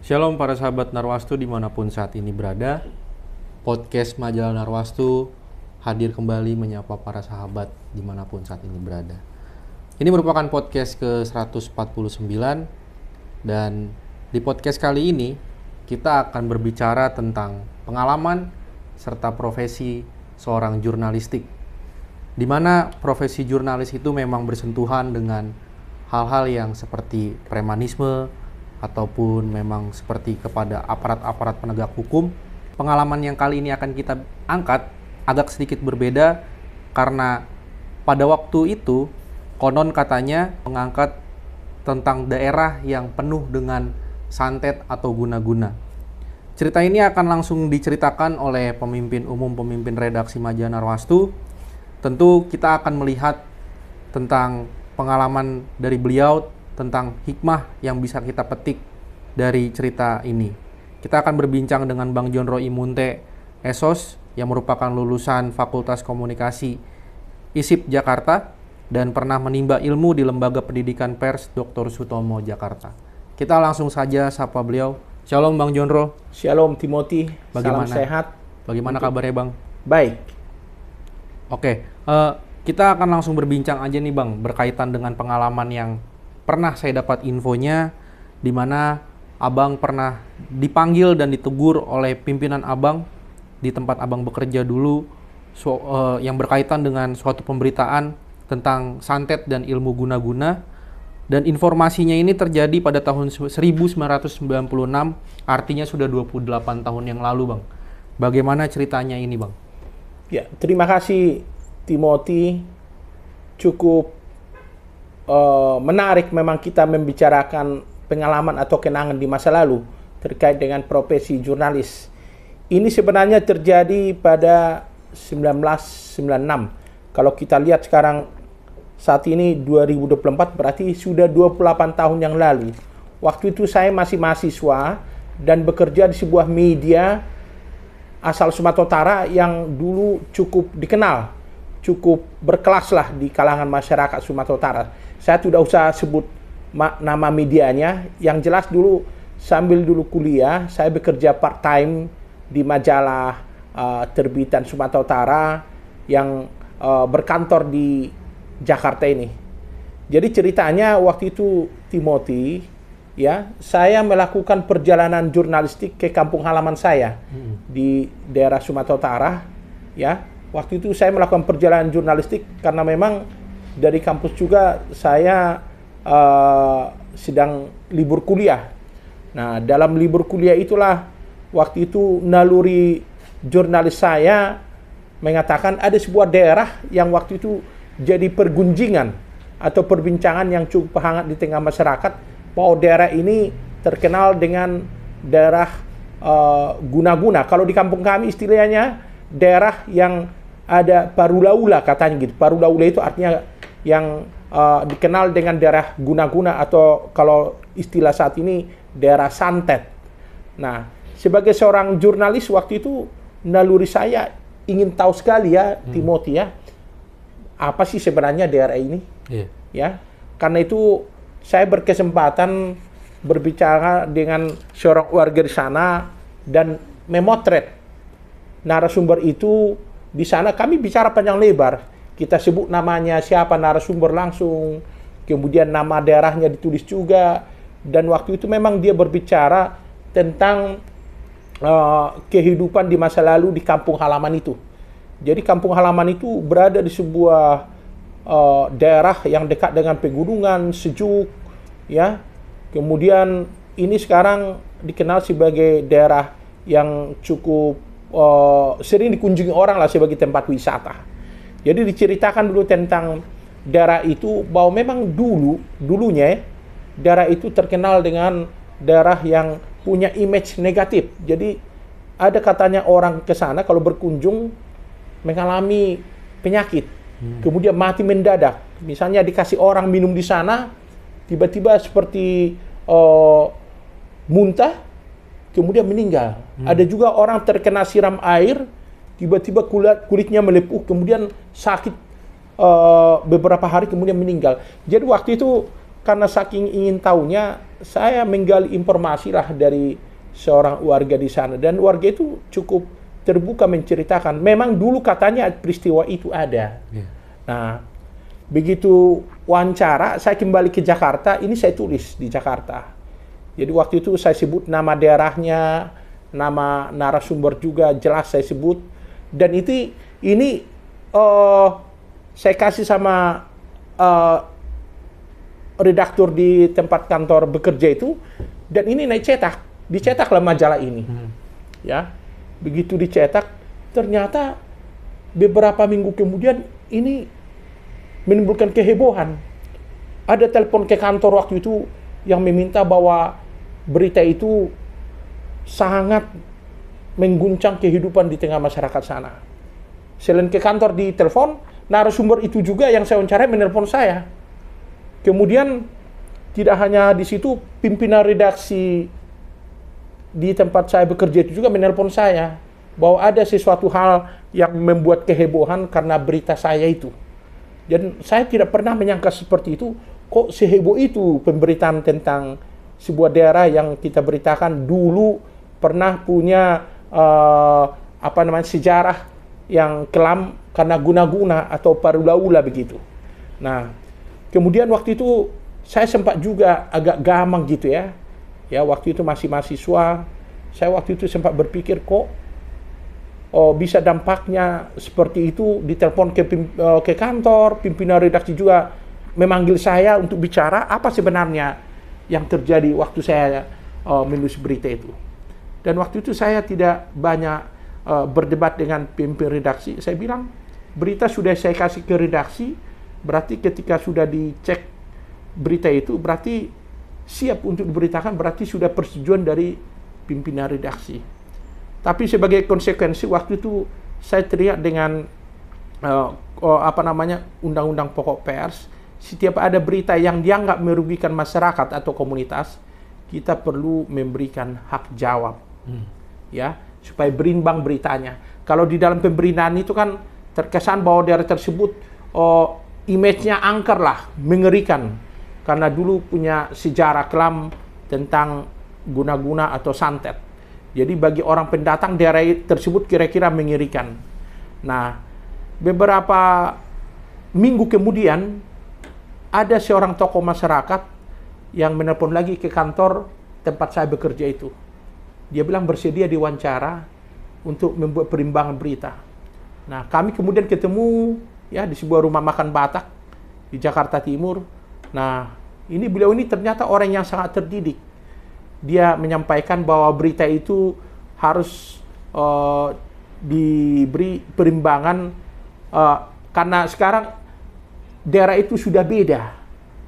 Shalom para sahabat Narwastu dimanapun saat ini berada. Podcast Majalah Narwastu hadir kembali menyapa para sahabat dimanapun saat ini berada. Ini merupakan podcast ke-149 dan di podcast kali ini kita akan berbicara tentang pengalaman serta profesi seorang jurnalistik, di mana profesi jurnalis itu memang bersentuhan dengan hal-hal yang seperti premanisme ataupun memang seperti kepada aparat-aparat penegak hukum. Pengalaman yang kali ini akan kita angkat agak sedikit berbeda karena pada waktu itu konon katanya mengangkat tentang daerah yang penuh dengan santet atau guna-guna. Cerita ini akan langsung diceritakan oleh pemimpin umum, pemimpin redaksi Majalah Narwastu. Tentu kita akan melihat tentang pengalaman dari beliau, tentang hikmah yang bisa kita petik dari cerita ini. Kita akan berbincang dengan Bang John Roy Munte, Esos, yang merupakan lulusan Fakultas Komunikasi ISIP Jakarta dan pernah menimba ilmu di Lembaga Pendidikan Pers Dr. Sutomo Jakarta. Kita langsung saja sapa beliau. Shalom Bang John Roy. Shalom Timothy. Bagaimana? Salam sehat. Bagaimana kabarnya Bang? Baik. Oke, kita akan langsung berbincang aja nih Bang, berkaitan dengan pengalaman yang pernah saya dapat infonya, di mana Abang pernah dipanggil dan ditegur oleh pimpinan Abang di tempat Abang bekerja dulu, yang berkaitan dengan suatu pemberitaan tentang santet dan ilmu guna-guna, dan informasinya ini terjadi pada tahun 1996, artinya sudah 28 tahun yang lalu Bang. Bagaimana ceritanya ini Bang? Ya, terima kasih Timothy. Cukup menarik memang kita membicarakan pengalaman atau kenangan di masa lalu terkait dengan profesi jurnalis. Ini sebenarnya terjadi pada 1996. Kalau kita lihat sekarang saat ini 2024 berarti sudah 28 tahun yang lalu. Waktu itu saya masih mahasiswa dan bekerja di sebuah media asal Sumatera Utara yang dulu cukup dikenal, cukup berkelas lah di kalangan masyarakat Sumatera Utara. Saya tidak usah sebut nama medianya. Yang jelas dulu sambil dulu kuliah, saya bekerja part-time di majalah terbitan Sumatera Utara yang berkantor di Jakarta ini. Jadi ceritanya waktu itu Timothy, ya, saya melakukan perjalanan jurnalistik ke kampung halaman saya di daerah Sumatera Utara, ya. Waktu itu saya melakukan perjalanan jurnalistik karena memang dari kampus juga saya sedang libur kuliah. Nah, dalam libur kuliah itulah waktu itu naluri jurnalis saya mengatakan ada sebuah daerah yang waktu itu jadi pergunjingan atau perbincangan yang cukup hangat di tengah masyarakat, bahwa daerah ini terkenal dengan daerah guna-guna. Kalau di kampung kami istilahnya daerah yang ada parulaula katanya gitu. Parulaula itu artinya yang dikenal dengan daerah guna-guna atau kalau istilah saat ini daerah santet. Nah, sebagai seorang jurnalis waktu itu naluri saya ingin tahu sekali ya Timothy ya, apa sih sebenarnya daerah ini? Ya, karena itu saya berkesempatan berbicara dengan seorang warga di sana dan memotret narasumber itu. Di sana kami bicara panjang lebar. Kita sebut namanya siapa narasumber langsung, kemudian nama daerahnya ditulis juga. Dan waktu itu memang dia berbicara tentang kehidupan di masa lalu di kampung halaman itu. Jadi kampung halaman itu berada di sebuah daerah yang dekat dengan pegunungan, sejuk, ya. Kemudian ini sekarang dikenal sebagai daerah yang cukup sering dikunjungi orang lah sebagai tempat wisata. Jadi diceritakan dulu tentang daerah itu, bahwa memang dulunya daerah itu terkenal dengan daerah yang punya image negatif. Jadi ada katanya orang ke sana kalau berkunjung mengalami penyakit, kemudian mati mendadak. Misalnya dikasih orang minum di sana, tiba-tiba seperti muntah, kemudian meninggal. Ada juga orang terkena siram air, tiba-tiba kulitnya melepuh, kemudian sakit beberapa hari kemudian meninggal. Jadi waktu itu karena saking ingin tahunya, saya menggali informasi lah dari seorang warga di sana. Dan warga itu cukup terbuka menceritakan, memang dulu katanya peristiwa itu ada. Nah, begitu wawancara, saya kembali ke Jakarta, ini saya tulis di Jakarta. Jadi waktu itu saya sebut nama daerahnya, nama narasumber juga jelas saya sebut. Dan ini saya kasih sama redaktur di tempat kantor bekerja itu, dan ini naik cetak, dicetaklah majalah ini. Ya, begitu dicetak, ternyata beberapa minggu kemudian ini menimbulkan kehebohan. Ada telepon ke kantor waktu itu yang meminta bahwa berita itu sangat mengguncang kehidupan di tengah masyarakat sana. Selain ke kantor di telepon, narasumber itu juga yang saya wawancarai menelpon saya. Kemudian tidak hanya di situ, pimpinan redaksi di tempat saya bekerja itu juga menelpon saya bahwa ada sesuatu hal yang membuat kehebohan karena berita saya itu. Dan saya tidak pernah menyangka seperti itu, kok seheboh itu pemberitaan tentang sebuah daerah yang kita beritakan dulu pernah punya sejarah yang kelam karena guna-guna atau parula-ula begitu. Nah, kemudian waktu itu saya sempat juga agak gamang gitu ya. Ya, waktu itu masih mahasiswa. Saya waktu itu sempat berpikir kok bisa dampaknya seperti itu, ditelepon ke kantor, pimpinan redaksi juga memanggil saya untuk bicara apa sebenarnya yang terjadi waktu saya menulis berita itu. Dan waktu itu saya tidak banyak berdebat dengan pimpinan redaksi. Saya bilang, berita sudah saya kasih ke redaksi, berarti ketika sudah dicek berita itu, berarti siap untuk diberitakan, berarti sudah persetujuan dari pimpinan redaksi. Tapi sebagai konsekuensi, waktu itu saya teriak dengan undang-undang pokok pers, setiap ada berita yang dianggap merugikan masyarakat atau komunitas, kita perlu memberikan hak jawab. Ya, supaya berimbang beritanya. Kalau di dalam pemberitaan itu kan terkesan bahwa daerah tersebut image-nya angker lah, mengerikan. Karena dulu punya sejarah kelam tentang guna-guna atau santet. Jadi bagi orang pendatang daerah tersebut kira-kira mengerikan. Nah, beberapa minggu kemudian ada seorang tokoh masyarakat yang menelpon lagi ke kantor tempat saya bekerja itu. Dia bilang bersedia diwawancara untuk membuat perimbangan berita. Nah, kami kemudian ketemu ya di sebuah rumah makan Batak di Jakarta Timur. Nah, beliau ini ternyata orang yang sangat terdidik. Dia menyampaikan bahwa berita itu harus diberi perimbangan karena sekarang daerah itu sudah beda.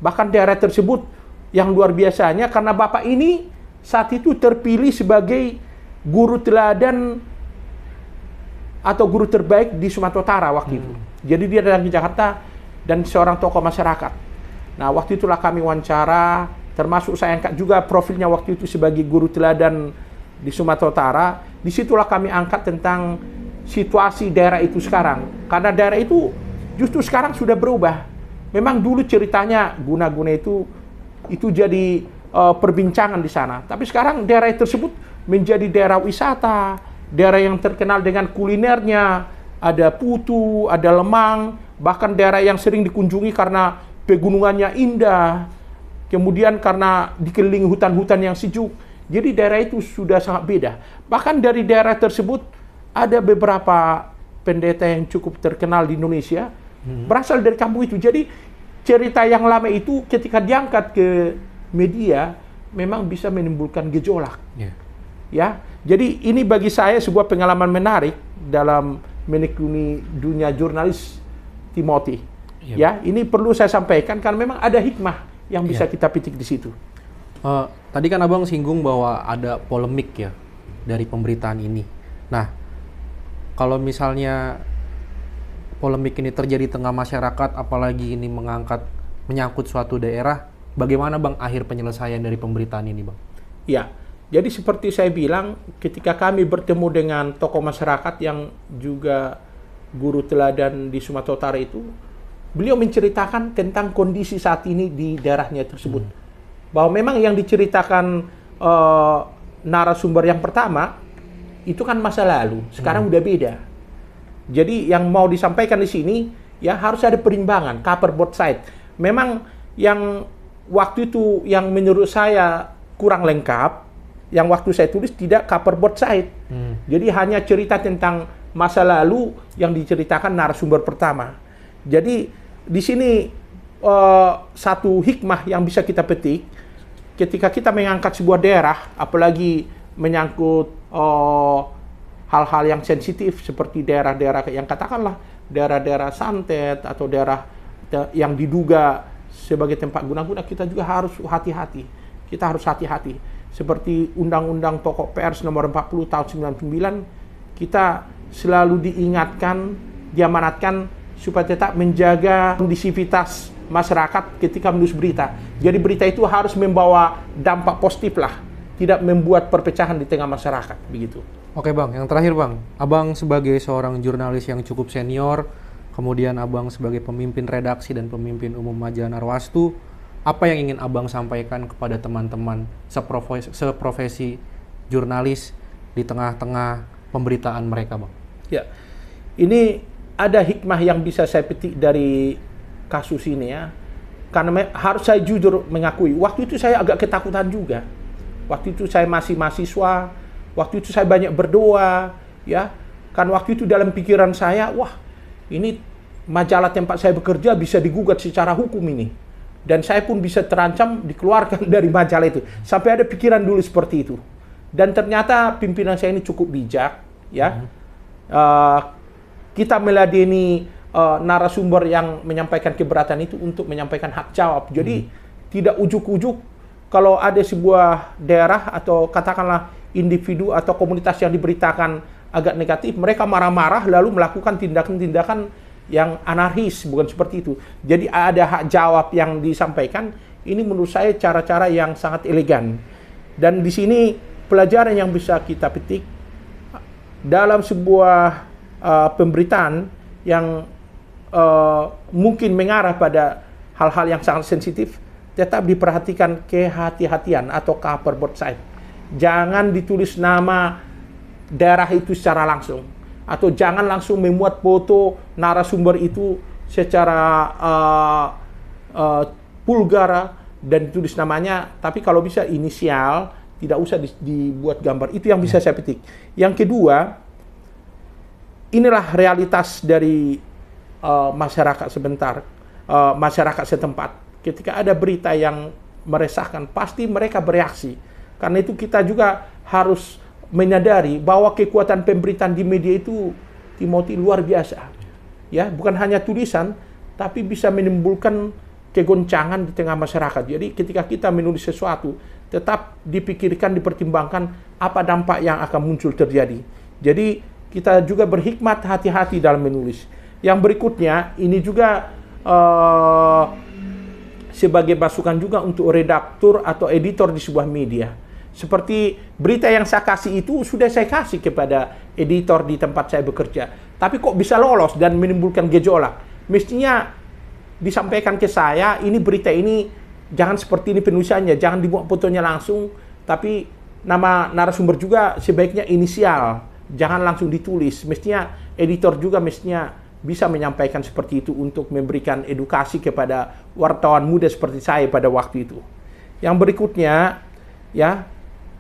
Bahkan daerah tersebut yang luar biasanya karena Bapak ini saat itu terpilih sebagai guru teladan atau guru terbaik di Sumatera Utara waktu itu. Jadi dia datang ke Jakarta dan seorang tokoh masyarakat. Nah, waktu itulah kami wawancara, termasuk saya angkat juga profilnya waktu itu sebagai guru teladan di Sumatera Utara. Disitulah kami angkat tentang situasi daerah itu sekarang. Karena daerah itu justru sekarang sudah berubah. Memang dulu ceritanya guna-guna itu jadi perbincangan di sana. Tapi sekarang daerah tersebut menjadi daerah wisata, daerah yang terkenal dengan kulinernya, ada Putu, ada Lemang, bahkan daerah yang sering dikunjungi karena pegunungannya indah, kemudian karena dikelilingi hutan-hutan yang sejuk. Jadi daerah itu sudah sangat beda. Bahkan dari daerah tersebut ada beberapa pendeta yang cukup terkenal di Indonesia berasal dari kampung itu. Jadi cerita yang lama itu ketika diangkat ke media memang bisa menimbulkan gejolak. Ya, jadi ini bagi saya sebuah pengalaman menarik dalam menekuni dunia jurnalis, Timothy. Ya, ini perlu saya sampaikan karena memang ada hikmah yang bisa kita petik di situ. Tadi kan Abang singgung bahwa ada polemik ya dari pemberitaan ini. Nah, kalau misalnya polemik ini terjadi di tengah masyarakat, apalagi ini menyangkut suatu daerah, bagaimana Bang akhir penyelesaian dari pemberitaan ini, Bang? Ya, jadi seperti saya bilang, ketika kami bertemu dengan tokoh masyarakat yang juga guru teladan di Sumatera Utara itu, beliau menceritakan tentang kondisi saat ini di daerahnya tersebut. Bahwa memang yang diceritakan narasumber yang pertama itu kan masa lalu, sekarang udah beda. Jadi yang mau disampaikan di sini ya harus ada perimbangan, cover both side. Memang yang waktu itu yang menurut saya kurang lengkap, yang waktu saya tulis tidak cover both side. Jadi hanya cerita tentang masa lalu yang diceritakan narasumber pertama. Jadi di sini satu hikmah yang bisa kita petik ketika kita mengangkat sebuah daerah, apalagi menyangkut hal-hal yang sensitif seperti daerah-daerah yang katakanlah daerah-daerah santet atau daerah yang diduga sebagai tempat guna-guna, kita juga harus hati-hati. Kita harus hati-hati. Seperti Undang-Undang Pokok Pers nomor 40 tahun 99, kita selalu diingatkan, diamanatkan supaya tetap menjaga kondisivitas masyarakat ketika menulis berita. Jadi berita itu harus membawa dampak positif lah, tidak membuat perpecahan di tengah masyarakat, begitu. Oke Bang, yang terakhir Bang, Abang sebagai seorang jurnalis yang cukup senior, kemudian Abang sebagai pemimpin redaksi dan pemimpin umum majalah Narwastu, apa yang ingin Abang sampaikan kepada teman-teman seprofesi jurnalis di tengah-tengah pemberitaan mereka Bang? Ya, ini ada hikmah yang bisa saya petik dari kasus ini ya, karena harus saya jujur mengakui, waktu itu saya agak ketakutan juga. Waktu itu saya masih mahasiswa, waktu itu saya banyak berdoa, ya. Kan waktu itu dalam pikiran saya, wah, ini majalah tempat saya bekerja bisa digugat secara hukum ini. Dan saya pun bisa terancam dikeluarkan dari majalah itu. Sampai ada pikiran dulu seperti itu. Dan ternyata pimpinan saya ini cukup bijak, ya. Kita meladeni narasumber yang menyampaikan keberatan itu untuk menyampaikan hak jawab. Jadi tidak ujuk-ujuk kalau ada sebuah daerah atau katakanlah individu atau komunitas yang diberitakan agak negatif, mereka marah-marah lalu melakukan tindakan-tindakan yang anarkis, bukan seperti itu. Jadi ada hak jawab yang disampaikan. Ini menurut saya cara-cara yang sangat elegan. Dan di sini pelajaran yang bisa kita petik dalam sebuah pemberitaan yang mungkin mengarah pada hal-hal yang sangat sensitif, tetap diperhatikan kehati-hatian atau cover both side. Jangan ditulis nama daerah itu secara langsung, atau jangan langsung memuat foto narasumber itu secara vulgar dan ditulis namanya, tapi kalau bisa inisial, tidak usah dibuat gambar. Itu yang bisa saya petik. Yang kedua, inilah realitas dari masyarakat masyarakat setempat. Ketika ada berita yang meresahkan, pasti mereka bereaksi. Karena itu kita juga harus menyadari bahwa kekuatan pemberitaan di media itu, Timothy, luar biasa. Ya, bukan hanya tulisan, tapi bisa menimbulkan kegoncangan di tengah masyarakat. Jadi ketika kita menulis sesuatu, tetap dipikirkan, dipertimbangkan apa dampak yang akan muncul terjadi. Jadi kita juga berhikmat, hati-hati dalam menulis. Yang berikutnya, ini juga sebagai masukan juga untuk redaktur atau editor di sebuah media. Seperti berita yang saya kasih itu sudah saya kasih kepada editor di tempat saya bekerja. Tapi kok bisa lolos dan menimbulkan gejolak? Mestinya disampaikan ke saya, ini berita ini jangan seperti ini penulisannya, jangan dibuat fotonya langsung, tapi nama narasumber juga sebaiknya inisial, jangan langsung ditulis. Mestinya editor juga mestinya bisa menyampaikan seperti itu untuk memberikan edukasi kepada wartawan muda seperti saya pada waktu itu. Yang berikutnya, ya,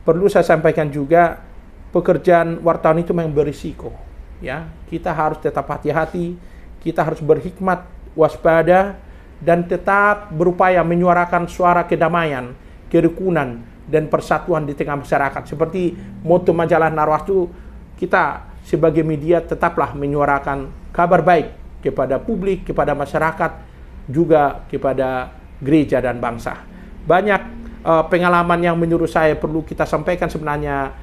perlu saya sampaikan juga, pekerjaan wartawan itu memang berisiko. Ya, kita harus tetap hati-hati, kita harus berhikmat, waspada, dan tetap berupaya menyuarakan suara kedamaian, kerukunan, dan persatuan di tengah masyarakat. Seperti moto majalah Narwastu, kita sebagai media tetaplah menyuarakan kabar baik kepada publik, kepada masyarakat, juga kepada gereja dan bangsa. Banyak pengalaman yang menurut saya perlu kita sampaikan sebenarnya,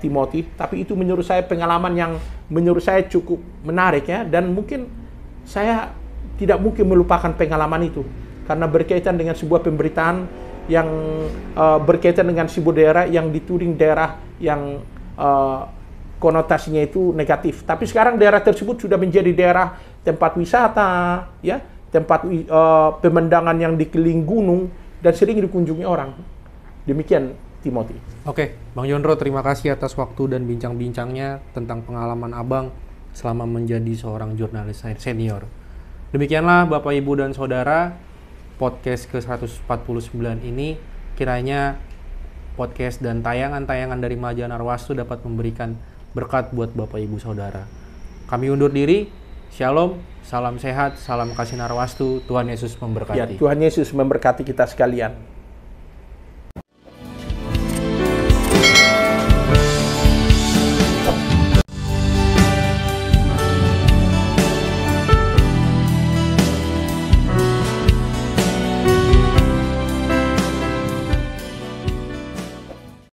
Timothy, tapi itu menurut saya pengalaman yang menurut saya cukup menarik ya, dan mungkin saya tidak mungkin melupakan pengalaman itu karena berkaitan dengan sebuah pemberitaan yang berkaitan dengan sebuah daerah yang dituding daerah yang konotasinya itu negatif. Tapi sekarang daerah tersebut sudah menjadi daerah tempat wisata, ya, tempat pemandangan yang dikeliling gunung, dan sering dikunjungi orang. Demikian, Timothy. Oke, Bang Yondro, terima kasih atas waktu dan bincang-bincangnya tentang pengalaman Abang selama menjadi seorang jurnalis senior. Demikianlah Bapak, Ibu, dan Saudara, podcast ke-149 ini. Kiranya podcast dan tayangan-tayangan dari Majalah Narwastu dapat memberikan berkat buat Bapak, Ibu, Saudara. Kami undur diri. Shalom, salam sehat, salam kasih Narwastu. Tuhan Yesus memberkati. Ya, Tuhan Yesus memberkati kita sekalian.